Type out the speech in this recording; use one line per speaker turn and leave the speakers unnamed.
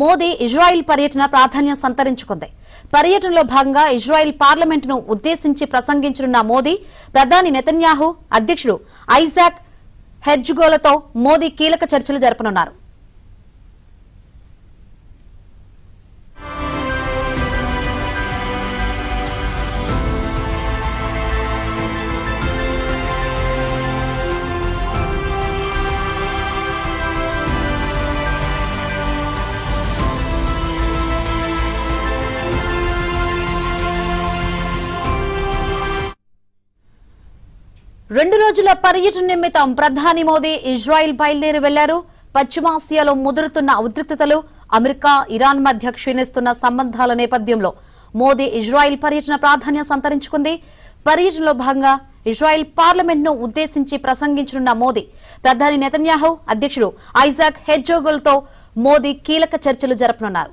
Modi Israel పర్యటన ప్రాధాన్యం సంతరించుకుంది. పర్యటనలో భాగంగా ఇజ్రాయెల్ పార్లమెంటును ఉద్దేశించి ప్రసంగించనున్న మోదీ ప్రధాని నెతన్యాహు, అధ్యక్షుడు ఐజాక్ హెర్జోగ్లతో మోదీ కీలక చర్చలు జరపనున్నారు. రెండు రోజుల పర్యటన నిమిత్తం ప్రధాని మోదీ ఇజ్రాయెల్ బయలుదేరి వెళ్లారు. పశ్చిమాసియాలో ముదురుతున్న ఉద్రిక్తతలు, అమెరికా, ఇరాన్ మధ్య క్షీణిస్తున్న సంబంధాల నేపథ్యంలో మోదీ ఇజ్రాయెల్ పర్యటన ప్రాధాన్యం సంతరించుకుంది. పర్యటనలో భాగంగా ఇజ్రాయెల్ పార్లమెంట్ను ఉద్దేశించి ప్రసంగించనున్న మోదీ ప్రధాని నెతన్యాహు, అధ్యక్షుడు ఐజాక్ హెర్జోగ్లతో మోదీ కీలక చర్చలు జరపనున్నారు.